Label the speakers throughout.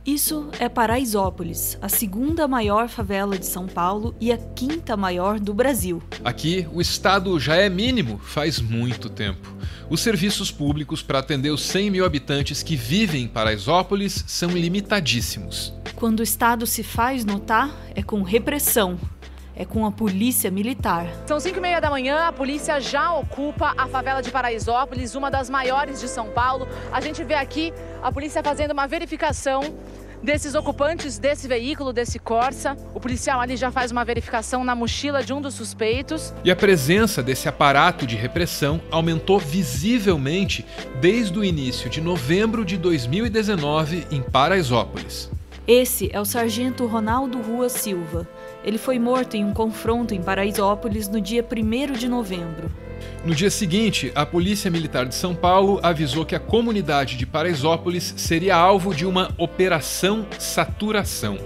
Speaker 1: Isso é Paraisópolis, a segunda maior favela de São Paulo e a quinta maior do Brasil.
Speaker 2: Aqui, o estado já é mínimo faz muito tempo. Os serviços públicos para atender os 100 mil habitantes que vivem em Paraisópolis são limitadíssimos.
Speaker 1: Quando o estado se faz notar, é com repressão. É com a polícia militar.
Speaker 3: São 5h30 da manhã, a polícia já ocupa a favela de Paraisópolis, uma das maiores de São Paulo. A gente vê aqui a polícia fazendo uma verificação desses ocupantes desse veículo, desse Corsa. O policial ali já faz uma verificação na mochila de um dos suspeitos.
Speaker 2: E a presença desse aparato de repressão aumentou visivelmente desde o início de novembro de 2019 em Paraisópolis.
Speaker 1: Esse é o sargento Ronaldo Rua Silva. Ele foi morto em um confronto em Paraisópolis no dia 1º de novembro.
Speaker 2: No dia seguinte, a Polícia Militar de São Paulo avisou que a comunidade de Paraisópolis seria alvo de uma Operação Saturação.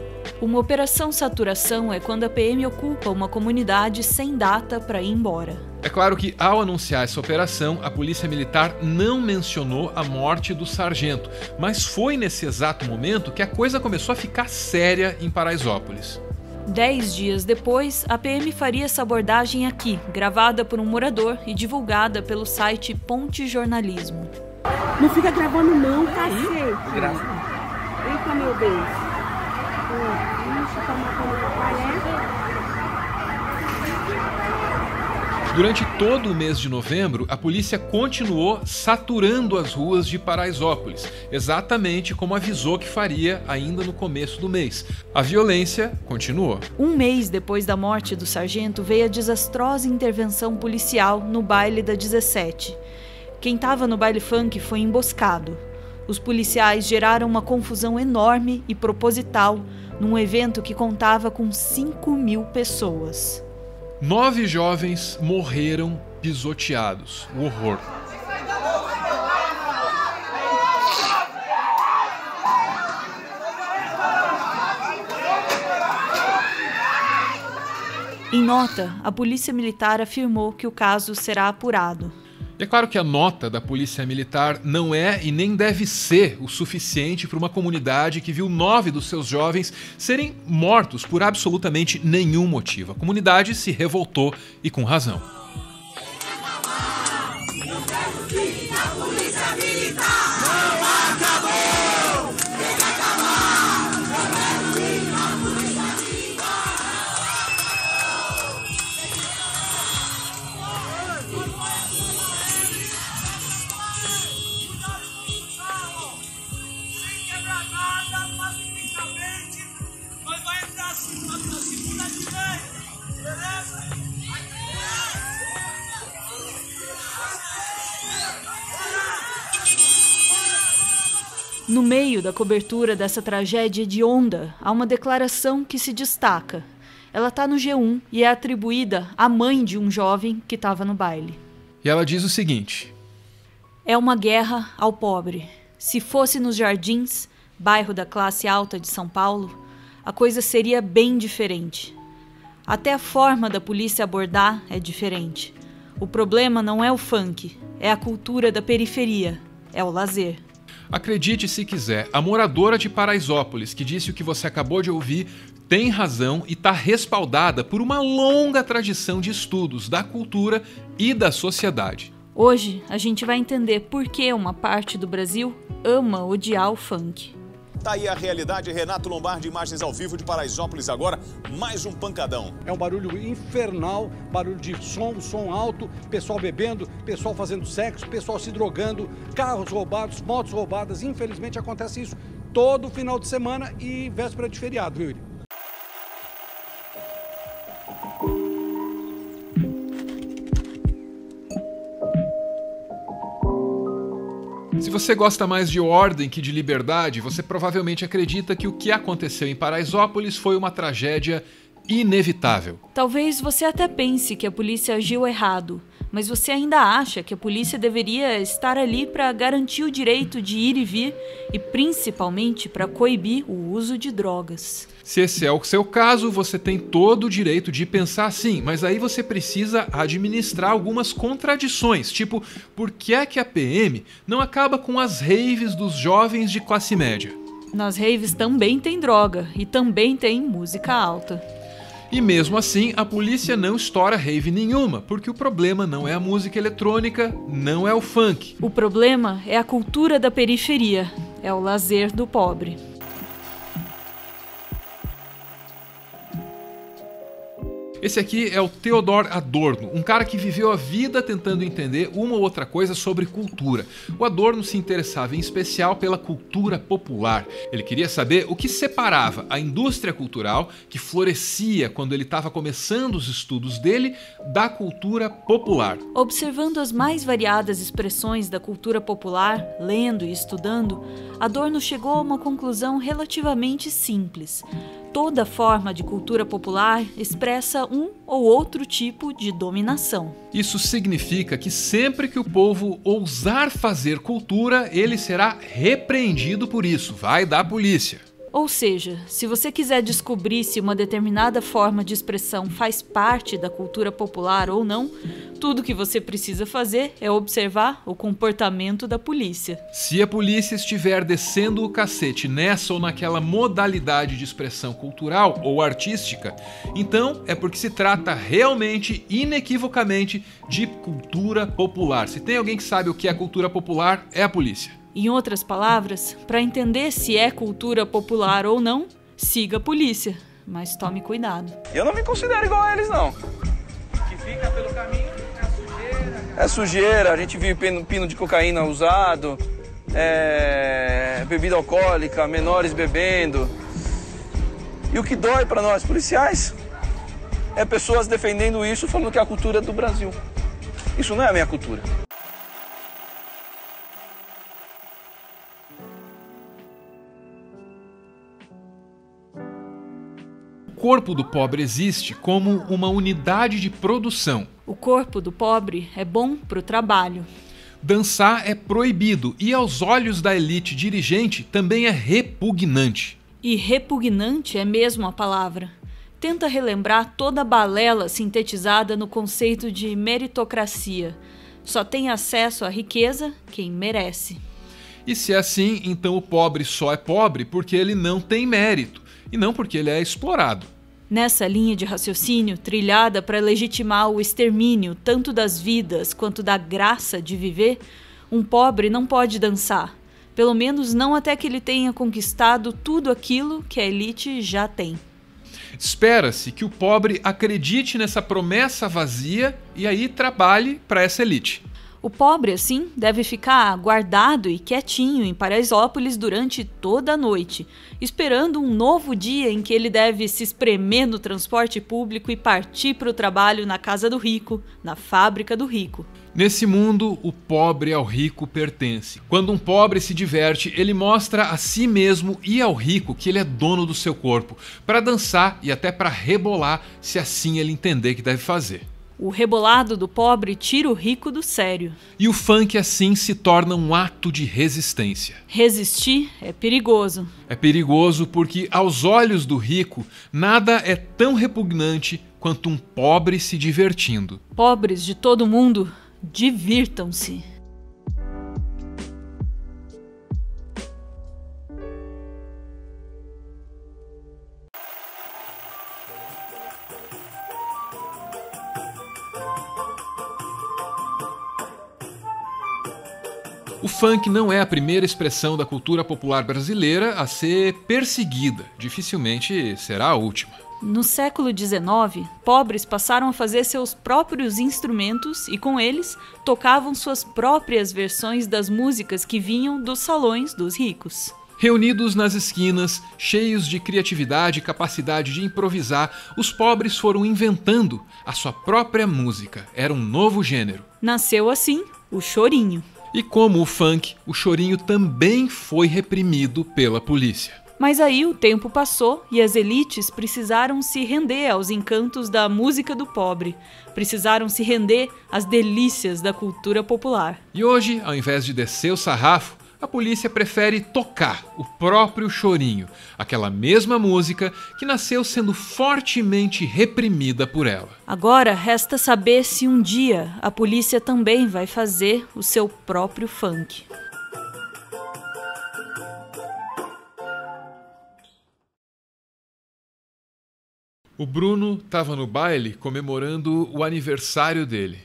Speaker 1: Uma Operação Saturação é quando a PM ocupa uma comunidade sem data para ir embora.
Speaker 2: É claro que, ao anunciar essa operação, a Polícia Militar não mencionou a morte do sargento, mas foi nesse exato momento que a coisa começou a ficar séria em Paraisópolis.
Speaker 1: 10 dias depois, a PM faria essa abordagem aqui, gravada por um morador e divulgada pelo site Ponte Jornalismo.
Speaker 4: Não fica gravando não, cacete. Eita, meu Deus. Ixi, tá matando o papai, é?
Speaker 2: Durante todo o mês de novembro, a polícia continuou saturando as ruas de Paraisópolis, exatamente como avisou que faria ainda no começo do mês. A violência continuou.
Speaker 1: Um mês depois da morte do sargento, veio a desastrosa intervenção policial no baile da 17. Quem estava no baile funk foi emboscado. Os policiais geraram uma confusão enorme e proposital num evento que contava com 5.000 pessoas.
Speaker 2: 9 jovens morreram pisoteados. O horror.
Speaker 1: Em nota, a Polícia Militar afirmou que o caso será apurado.
Speaker 2: E é claro que a nota da Polícia Militar não é e nem deve ser o suficiente para uma comunidade que viu 9 dos seus jovens serem mortos por absolutamente nenhum motivo. A comunidade se revoltou e com razão.
Speaker 1: No meio da cobertura dessa tragédia hedionda, há uma declaração que se destaca. Ela está no G1 e é atribuída à mãe de um jovem que estava no baile.
Speaker 2: E ela diz o seguinte:
Speaker 1: é uma guerra ao pobre. Se fosse nos Jardins, bairro da classe alta de São Paulo, a coisa seria bem diferente. Até a forma da polícia abordar é diferente. O problema não é o funk, é a cultura da periferia, é o lazer.
Speaker 2: Acredite se quiser, a moradora de Paraisópolis, que disse o que você acabou de ouvir, tem razão e está respaldada por uma longa tradição de estudos da cultura e da sociedade.
Speaker 1: Hoje, a gente vai entender por que uma parte do Brasil ama odiar o funk.
Speaker 5: Tá aí a realidade. Renato Lombardi, imagens ao vivo de Paraisópolis agora, mais um pancadão.
Speaker 6: É um barulho infernal, barulho de som alto, pessoal bebendo, pessoal fazendo sexo, pessoal se drogando, carros roubados, motos roubadas. Infelizmente acontece isso todo final de semana e véspera de feriado, viu, Yuri?
Speaker 2: Se você gosta mais de ordem que de liberdade, você provavelmente acredita que o que aconteceu em Paraisópolis foi uma tragédia inevitável.
Speaker 1: Talvez você até pense que a polícia agiu errado, mas você ainda acha que a polícia deveria estar ali para garantir o direito de ir e vir e principalmente para coibir o uso de drogas.
Speaker 2: Se esse é o seu caso, você tem todo o direito de pensar assim, mas aí você precisa administrar algumas contradições, tipo, por que é que a PM não acaba com as raves dos jovens de classe média?
Speaker 1: Nas raves também tem droga e também tem música alta.
Speaker 2: E mesmo assim, a polícia não estoura rave nenhuma, porque o problema não é a música eletrônica, não é o funk.
Speaker 1: O problema é a cultura da periferia, é o lazer do pobre.
Speaker 2: Esse aqui é o Theodor Adorno, um cara que viveu a vida tentando entender uma ou outra coisa sobre cultura. O Adorno se interessava em especial pela cultura popular. Ele queria saber o que separava a indústria cultural, que florescia quando ele estava começando os estudos dele, da cultura popular.
Speaker 1: Observando as mais variadas expressões da cultura popular, lendo e estudando, Adorno chegou a uma conclusão relativamente simples. Toda forma de cultura popular expressa um ou outro tipo de dominação.
Speaker 2: Isso significa que sempre que o povo ousar fazer cultura, ele será repreendido por isso, vai da polícia.
Speaker 1: Ou seja, se você quiser descobrir se uma determinada forma de expressão faz parte da cultura popular ou não, tudo que você precisa fazer é observar o comportamento da polícia.
Speaker 2: Se a polícia estiver descendo o cacete nessa ou naquela modalidade de expressão cultural ou artística, então é porque se trata realmente, inequivocamente, de cultura popular. Se tem alguém que sabe o que é cultura popular, é a polícia.
Speaker 1: Em outras palavras, para entender se é cultura popular ou não, siga a polícia, mas tome cuidado.
Speaker 7: Eu não me considero igual a eles, não. Que fica pelo caminho é sujeira. É sujeira, a gente viu pino de cocaína usado, bebida alcoólica, menores bebendo. E o que dói para nós, policiais, é pessoas defendendo isso, falando que é a cultura do Brasil. Isso não é a minha cultura.
Speaker 2: O corpo do pobre existe como uma unidade de produção.
Speaker 1: O corpo do pobre é bom para o trabalho.
Speaker 2: Dançar é proibido e, aos olhos da elite dirigente, também é repugnante.
Speaker 1: E repugnante é mesmo a palavra. Tenta relembrar toda a balela sintetizada no conceito de meritocracia. Só tem acesso à riqueza quem merece.
Speaker 2: E se é assim, então o pobre só é pobre porque ele não tem mérito, e não porque ele é explorado.
Speaker 1: Nessa linha de raciocínio, trilhada para legitimar o extermínio tanto das vidas quanto da graça de viver, um pobre não pode dançar, pelo menos não até que ele tenha conquistado tudo aquilo que a elite já tem.
Speaker 2: Espera-se que o pobre acredite nessa promessa vazia e aí trabalhe para essa elite.
Speaker 1: O pobre, assim, deve ficar guardado e quietinho em Paraisópolis durante toda a noite, esperando um novo dia em que ele deve se espremer no transporte público e partir para o trabalho na casa do rico, na fábrica do rico.
Speaker 2: Nesse mundo, o pobre ao rico pertence. Quando um pobre se diverte, ele mostra a si mesmo e ao rico que ele é dono do seu corpo, para dançar e até para rebolar, se assim ele entender que deve fazer.
Speaker 1: O rebolado do pobre tira o rico do sério.
Speaker 2: E o funk assim se torna um ato de resistência.
Speaker 1: Resistir é perigoso.
Speaker 2: É perigoso porque, aos olhos do rico, nada é tão repugnante quanto um pobre se divertindo.
Speaker 1: Pobres de todo mundo, divirtam-se.
Speaker 2: O funk não é a primeira expressão da cultura popular brasileira a ser perseguida. Dificilmente será a última.
Speaker 1: No século XIX, pobres passaram a fazer seus próprios instrumentos e, com eles, tocavam suas próprias versões das músicas que vinham dos salões dos ricos.
Speaker 2: Reunidos nas esquinas, cheios de criatividade e capacidade de improvisar, os pobres foram inventando a sua própria música. Era um novo gênero.
Speaker 1: Nasceu assim o chorinho.
Speaker 2: E como o funk, o chorinho também foi reprimido pela polícia.
Speaker 1: Mas aí o tempo passou e as elites precisaram se render aos encantos da música do pobre, precisaram se render às delícias da cultura popular.
Speaker 2: E hoje, ao invés de descer o sarrafo, a polícia prefere tocar o próprio chorinho, aquela mesma música que nasceu sendo fortemente reprimida por ela.
Speaker 1: Agora resta saber se um dia a polícia também vai fazer o seu próprio funk.
Speaker 2: O Bruno estava no baile comemorando o aniversário dele.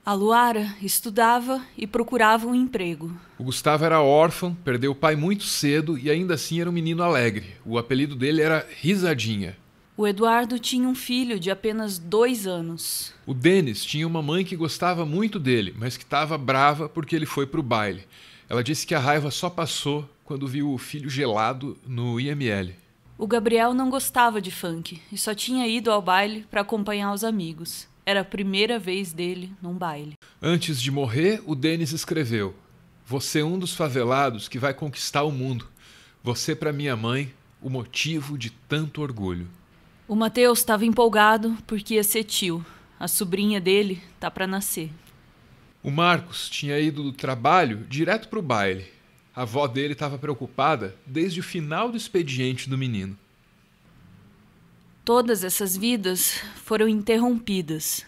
Speaker 1: A Luara estudava e procurava um emprego.
Speaker 2: O Gustavo era órfão, perdeu o pai muito cedo e ainda assim era um menino alegre. O apelido dele era Risadinha.
Speaker 1: O Eduardo tinha um filho de apenas 2 anos.
Speaker 2: O Denis tinha uma mãe que gostava muito dele, mas que estava brava porque ele foi para o baile. Ela disse que a raiva só passou quando viu o filho gelado no IML.
Speaker 1: O Gabriel não gostava de funk e só tinha ido ao baile para acompanhar os amigos. Era a primeira vez dele num baile.
Speaker 2: Antes de morrer, o Denis escreveu: "Você é um dos favelados que vai conquistar o mundo. Você, para minha mãe, o motivo de tanto orgulho."
Speaker 1: O Matheus estava empolgado porque ia ser tio. A sobrinha dele tá para nascer.
Speaker 2: O Marcos tinha ido do trabalho direto para o baile. A avó dele estava preocupada desde o final do expediente do menino.
Speaker 1: Todas essas vidas foram interrompidas.